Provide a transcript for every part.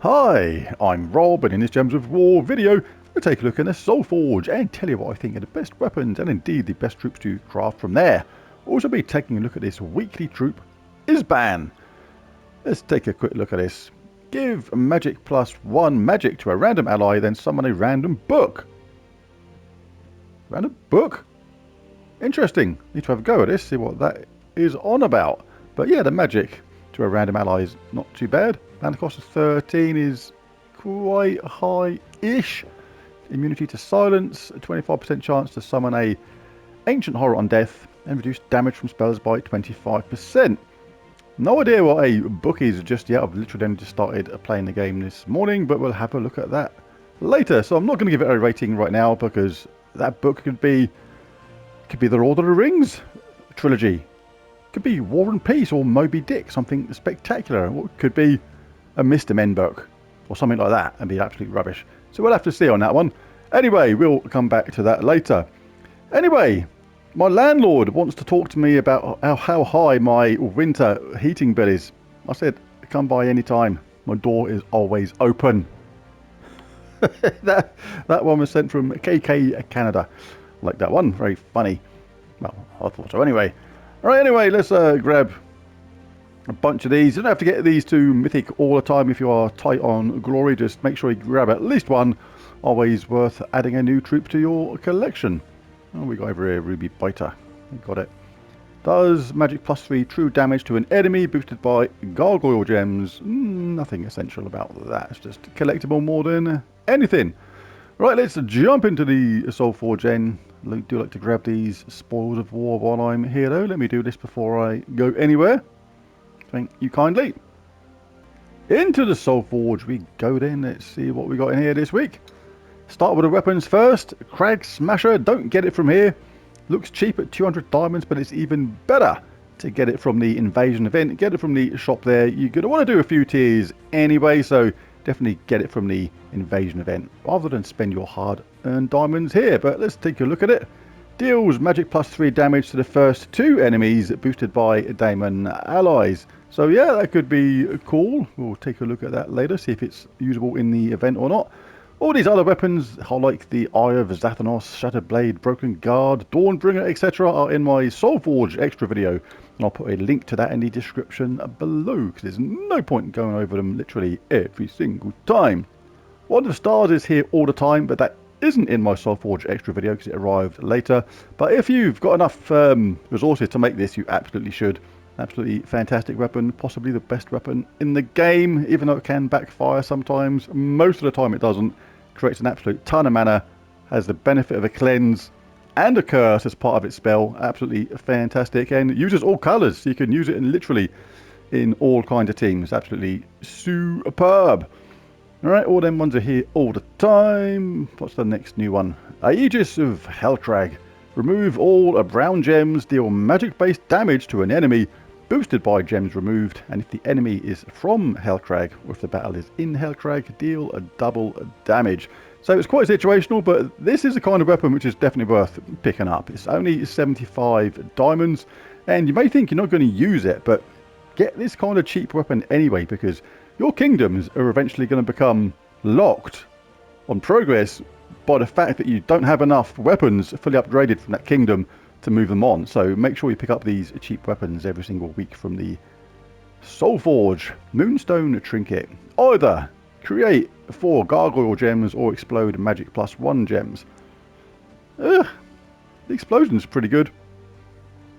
Hi, I'm Rob, and in this Gems of War video, we'll take a look at the Soulforge and tell you what I think are the best weapons and indeed the best troops to craft from there. We'll also be taking a look at this weekly troop, Isban. Let's take a quick look at this. Give magic +1 magic to a random ally, then summon a random book. Random book? Interesting. Need to have a go at this, see what that is on about. But yeah, the magic to a random ally is not too bad. And the cost of 13 is quite high-ish. Immunity to silence, a 25% chance to summon a ancient horror on death, and reduce damage from spells by 25%. No idea what a book is just yet. I've literally only just started playing the game this morning, but we'll have a look at that later. So I'm not going to give it a rating right now because that book could be the Lord of the Rings trilogy. Could be War and Peace or Moby Dick, something spectacular. Or it could be a Mr. Men book or something like that and be absolute rubbish. So we'll have to see on that one. Anyway, we'll come back to that later. Anyway, my landlord wants to talk to me about how high my winter heating bill is. I said, come by any time. My door is always open. that one was sent from KK Canada. Like that one, very funny. Well, I thought so anyway. Alright, anyway, let's grab a bunch of these. You don't have to get these to Mythic all the time if you are tight on glory. Just make sure you grab at least one. Always worth adding a new troop to your collection. Oh, we got over here Ruby Biter. Got it. Does magic +3 true damage to an enemy boosted by gargoyle gems. Nothing essential about that. It's just collectible more than anything. Right, let's jump into the Soulforge then. I do like to grab these spoils of war while I'm here though. Let me do this before I go anywhere. Thank you kindly. Into the Soulforge we go then. Let's see what we got in here this week. Start with the weapons first. Crag Smasher, don't get it from here. Looks cheap at 200 diamonds, but it's even better to get it from the invasion event. Get it from the shop there. You're going to want to do a few tiers anyway, so definitely get it from the invasion event rather than spend your hard-earned diamonds here. But let's take a look at it. Deals magic +3 damage to the first 2 enemies boosted by Daemon allies. So yeah, that could be cool. We'll take a look at that later, see if it's usable in the event or not. All these other weapons, like the Eye of Zathanos, Shattered Blade, Broken Guard, Dawnbringer, etc. are in my Soulforge extra video. And I'll put a link to that in the description below, because there's no point in going over them literally every single time. One of the stars is here all the time, but that isn't in my Soulforge extra video because it arrived later. But if you've got enough resources to make this, you absolutely should. Absolutely fantastic weapon, possibly the best weapon in the game, even though it can backfire sometimes. Most of the time it doesn't. Creates an absolute ton of mana, has the benefit of a cleanse and a curse as part of its spell. Absolutely fantastic, and uses all colours, so you can use it literally in all kinds of teams. Absolutely superb. Alright, all them ones are here all the time. What's the next new one? Aegis of Helcrag. Remove all brown gems, deal magic-based damage to an enemy, boosted by gems removed, and if the enemy is from Helcrag, or if the battle is in Helcrag, deal a double damage. So it's quite situational, but this is the kind of weapon which is definitely worth picking up. It's only 75 diamonds, and you may think you're not going to use it, but get this kind of cheap weapon anyway, because your kingdoms are eventually going to become locked on progress by the fact that you don't have enough weapons fully upgraded from that kingdom to move them on. So make sure you pick up these cheap weapons every single week from the Soulforge. Moonstone Trinket. Either create 4 gargoyle gems or explode magic +1 gems. The explosion's pretty good.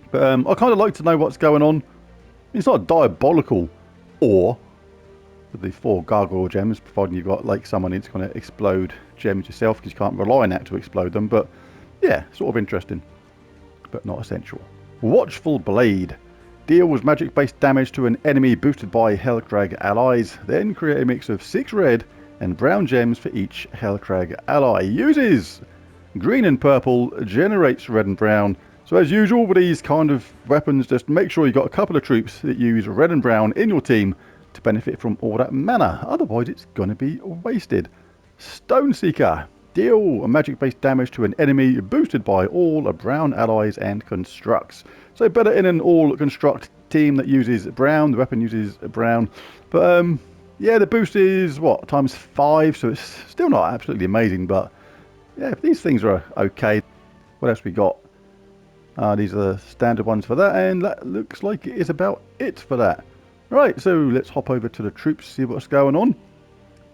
But I kind of like to know what's going on. It's not diabolical or with the 4 gargoyle gems, providing you've got like someone who's going to explode gems yourself, because you can't rely on that to explode them. But yeah, sort of interesting, but not essential. Watchful Blade. Deals magic based damage to an enemy boosted by Helcrag allies. Then create a mix of 6 red and brown gems for each Helcrag ally. Uses green and purple, generates red and brown. So as usual with these kind of weapons, just make sure you've got a couple of troops that use red and brown in your team to benefit from all that mana. Otherwise it's going to be wasted. Stoneseeker. Deal magic based damage to an enemy boosted by all brown allies and constructs. So better in an all construct team that uses brown. The weapon uses brown. But Yeah, the boost is, what, times 5, so it's still not absolutely amazing, but yeah, these things are okay. What else we got? These are the standard ones for that, and that looks like it is about it for that. Right, so let's hop over to the troops, see what's going on.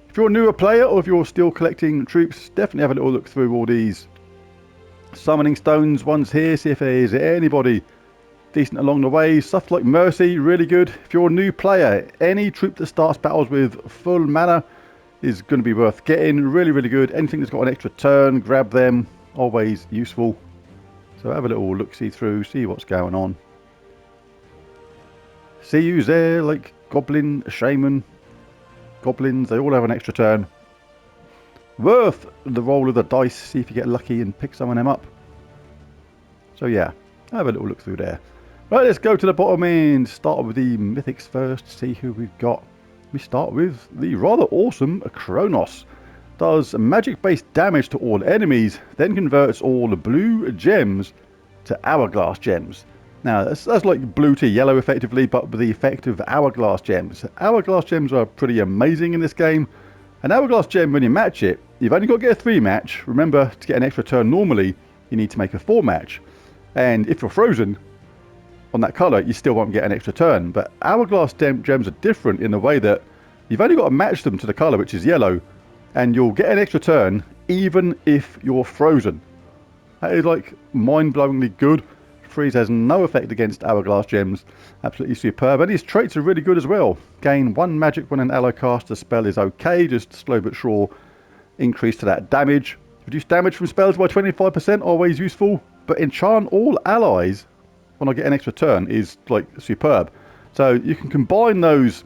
If you're a newer player, or if you're still collecting troops, definitely have a little look through all these summoning stones ones here, see if there's anybody decent along the way. Stuff like Mercy, really good. If you're a new player, any troop that starts battles with full mana is going to be worth getting. Really, really good. Anything that's got an extra turn, grab them. Always useful. So have a little look-see through, see what's going on. See who's there, like Goblin, Shaman, Goblins, they all have an extra turn. Worth the roll of the dice, see if you get lucky and pick some of them up. So yeah, have a little look through there. Right, let's go to the bottom and start with the Mythics first, see who we've got. We start with the rather awesome Khronos. Does magic-based damage to all enemies, then converts all blue gems to hourglass gems. Now, that's like blue to yellow effectively, but with the effect of hourglass gems. Hourglass gems are pretty amazing in this game. An hourglass gem, when you match it, you've only got to get a 3 match. Remember, to get an extra turn normally, you need to make a 4 match. And if you're frozen on that colour, you still won't get an extra turn. But hourglass gems are different in the way that you've only got to match them to the colour, which is yellow, and you'll get an extra turn even if you're frozen. That is like mind-blowingly good. Freeze has no effect against hourglass gems. Absolutely superb. And his traits are really good as well. Gain 1 magic when an ally casts a spell is okay. Just slow but sure increase to that damage. Reduce damage from spells by 25%, always useful. But enchant all allies when I get an extra turn is like superb. So you can combine those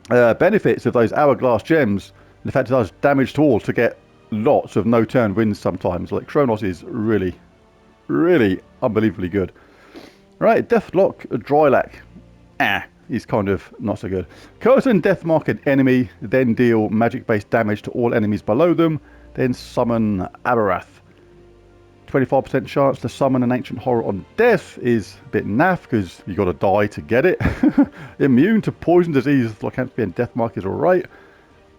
benefits of those hourglass gems, and the fact it does damage to all, to get lots of no turn wins sometimes. Like Khronos is really, really unbelievably good. Right, Deathlock Dreilak. He's kind of not so good. Curtain death mark an enemy, then deal magic based damage to all enemies below them, then summon Abarath. 25% chance to summon an ancient horror on death is a bit naff because you got to die to get it. Immune to poison disease, lycanthropy and death mark is alright.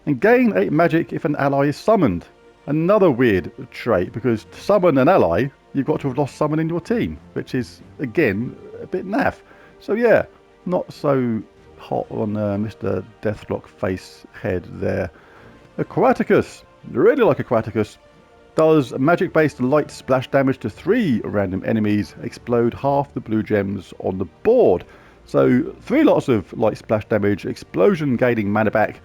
And gain 8 magic if an ally is summoned. Another weird trait, because to summon an ally, you've got to have lost someone in your team, which is, again, a bit naff. So yeah, not so hot on Mr. Deathlock face head there. Aquaticus, really like Aquaticus. Does magic-based light splash damage to 3 random enemies, explode half the blue gems on the board. So 3 lots of light splash damage, explosion gaining mana back,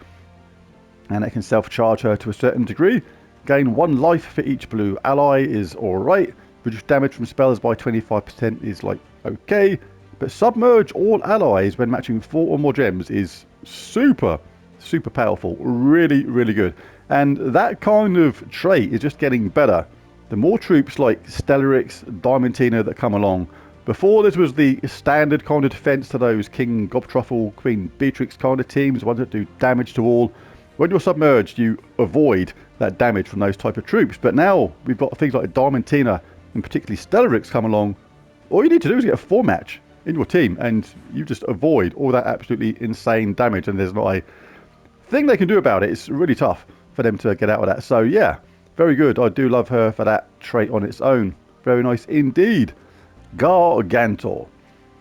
and it can self-charge her to a certain degree. Gain 1 life for each blue ally is alright. Reduce damage from spells by 25% is like okay. But submerge all allies when matching 4 or more gems is super, super powerful. Really, really good. And that kind of trait is just getting better. The more troops like Stellaryx, Diamantina that come along. Before, this was the standard kind of defense to those King Gobtruffle, Queen Beatrix kind of teams, ones that do damage to all. When you're submerged, you avoid that damage from those type of troops. But now we've got things like Diamantina and particularly Stellaryx come along. All you need to do is get a 4 match in your team and you just avoid all that absolutely insane damage, and there's not a thing they can do about it. It's really tough for them to get out of that. So yeah, very good. I do love her for that trait on its own. Very nice indeed. Gargantaur.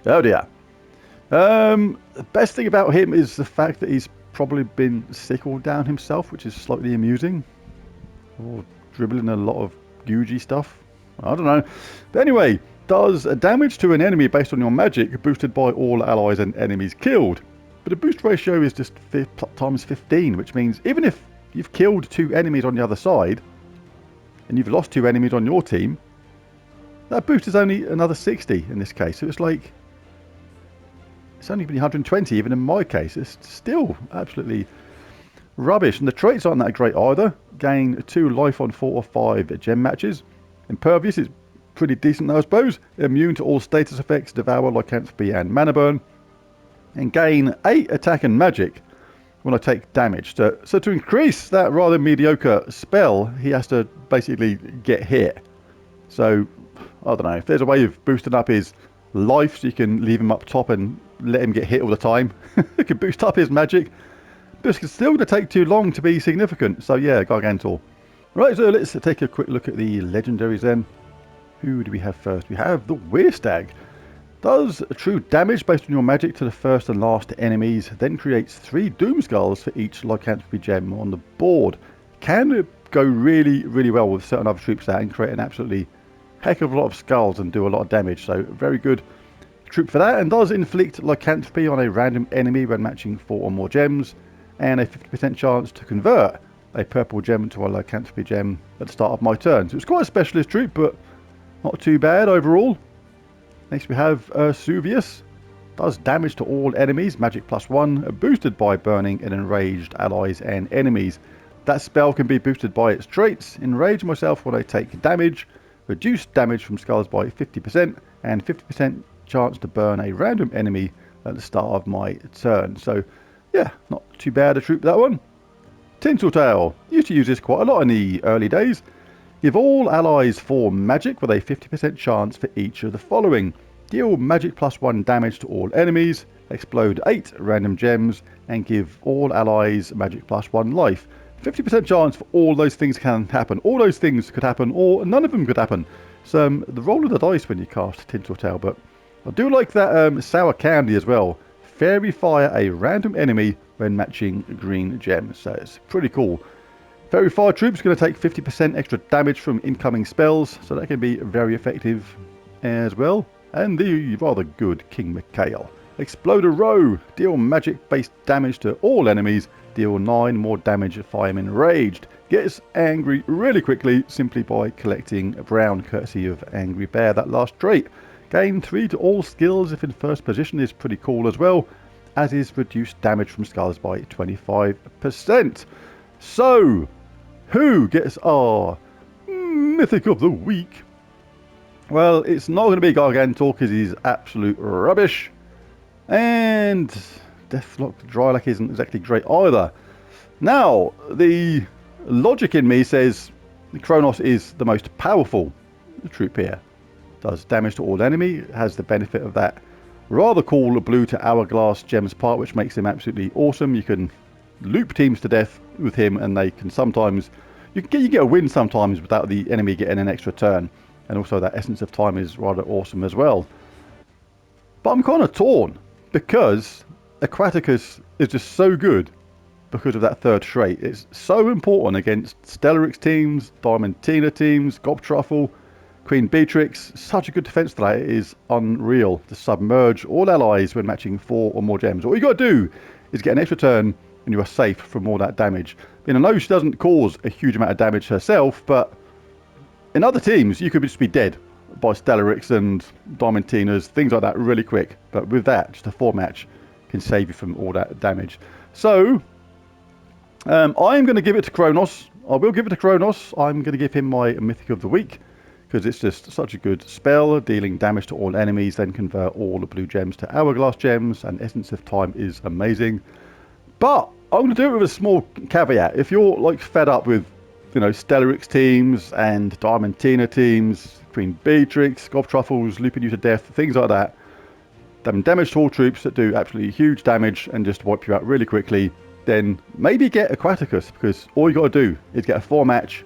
Oh dear. The best thing about him is the fact that he's probably been sickled down himself, which is slightly amusing. Or dribbling a lot of Guji stuff. I don't know. But anyway, does damage to an enemy based on your magic boosted by all allies and enemies killed. But the boost ratio is just times 15, which means even if you've killed 2 enemies on the other side, and you've lost 2 enemies on your team, that boost is only another 60 in this case. So it's like, it's only been 120 even in my case. It's still absolutely rubbish. And the traits aren't that great either. Gain 2 life on 4 or 5 gem matches. Impervious is pretty decent though, I suppose. Immune to all status effects, devour, lycanthropy and mana burn. And gain 8 attack and magic when I take damage. So to increase that rather mediocre spell, he has to basically get hit. So, I don't know, if there's a way of boosting up his life so you can leave him up top and let him get hit all the time, it could boost up his magic. But it's still going to take too long to be significant. So yeah, Gargantaur. Right, so let's take a quick look at the legendaries then. Who do we have first? We have the Weirstag. Does true damage based on your magic to the first and last enemies, then creates 3 Doom Skulls for each lycanthropy gem on the board. Can go really, really well with certain other troops that and create an absolutely heck of a lot of skulls and do a lot of damage. So very good troop for that, and does inflict lycanthropy on a random enemy when matching 4 or more gems, and a 50% chance to convert a purple gem to a lycanthropy gem at the start of my turn. So it's quite a specialist troop, but not too bad overall. Next we have Suvius. Does damage to all enemies, magic +1, boosted by burning and enraged allies and enemies. That spell can be boosted by its traits. Enrage myself when I take damage, reduce damage from skulls by 50%, and 50% chance to burn a random enemy at the start of my turn. So yeah, not too bad a troop, that one. Tinseltail. Used to use this quite a lot in the early days. Give all allies 4 magic with a 50% chance for each of the following. Deal magic +1 damage to all enemies, explode 8 random gems, and give all allies magic +1 life. 50% chance for all those things can happen. All those things could happen, or none of them could happen. So the roll of the dice when you cast Tinseltail, but I do like that sour candy as well. Fairy fire a random enemy when matching green gems. So it's pretty cool. Fairy fire troops going to take 50% extra damage from incoming spells, so that can be very effective as well. And the rather good King Mikhail. Explode a row. Deal magic based damage to all enemies. Deal 9 more damage if I am enraged. Gets angry really quickly simply by collecting brown, courtesy of Angry Bear, that last trait. Gain 3 to all skills if in first position is pretty cool as well, as is reduced damage from skulls by 25%. So, who gets our Mythic of the Week? Well, it's not going to be Gargantaur because he's absolute rubbish. And Deathlock Dreilak isn't exactly great either. Now, the logic in me says Khronos is the most powerful troop here. Does damage to all enemy, has the benefit of that rather cool blue to hourglass gems part, which makes him absolutely awesome. You can loop teams to death with him, and they can sometimes you get a win sometimes without the enemy getting an extra turn, and also that essence of time is rather awesome as well. But I'm kind of torn because Aquaticus is just so good because of that third trait. It's so important against Stellaryx teams, Diamantina teams, Gobtruffle, Queen Beatrix. Such a good defense to that. It is unreal to submerge all allies when matching 4 or more gems. All you got to do is get an extra turn and you are safe from all that damage. I know she doesn't cause a huge amount of damage herself, but in other teams you could just be dead by Stellaryx and Diamantinas, things like that really quick. But with that, just a 4 match can save you from all that damage. So I'm going to give it to Khronos. I will give it to Khronos. I'm going to give him my Mythic of the Week, because it's just such a good spell, dealing damage to all enemies, then convert all the blue gems to hourglass gems, and essence of time is amazing. But I'm going to do it with a small caveat. If you're like fed up with, Stellaryx teams and Diamantina teams, Queen Beatrix, Gobtruffles looping you to death, things like that, damage to all troops that do absolutely huge damage and just wipe you out really quickly, then maybe get Aquaticus, because all you got to do is get a 4 match.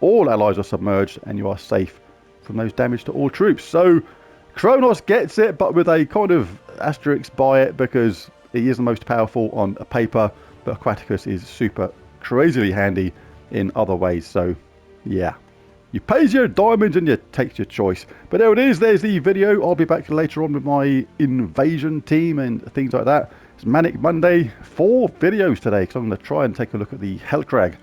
All allies are submerged and you are safe from those damage to all troops. So Khronos gets it, but with a kind of asterisk by it, because he is the most powerful on paper, but Aquaticus is super crazily handy in other ways. So yeah, you pays your diamonds and you takes your choice. But there it is, there's the video. I'll be back later on with my invasion team and things like that. It's Manic Monday, 4 videos today, because I'm going to try and take a look at the Hellkrag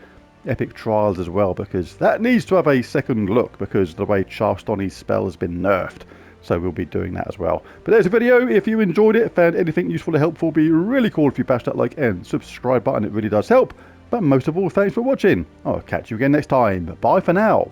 Epic Trials as well, because that needs to have a second look because the way Charlestoni's spell has been nerfed. So we'll be doing that as well. But there's a video. If you enjoyed it, found anything useful or helpful, it'd be really cool if you bash that like and subscribe button. It really does help. But most of all, thanks for watching. I'll catch you again next time. Bye for now.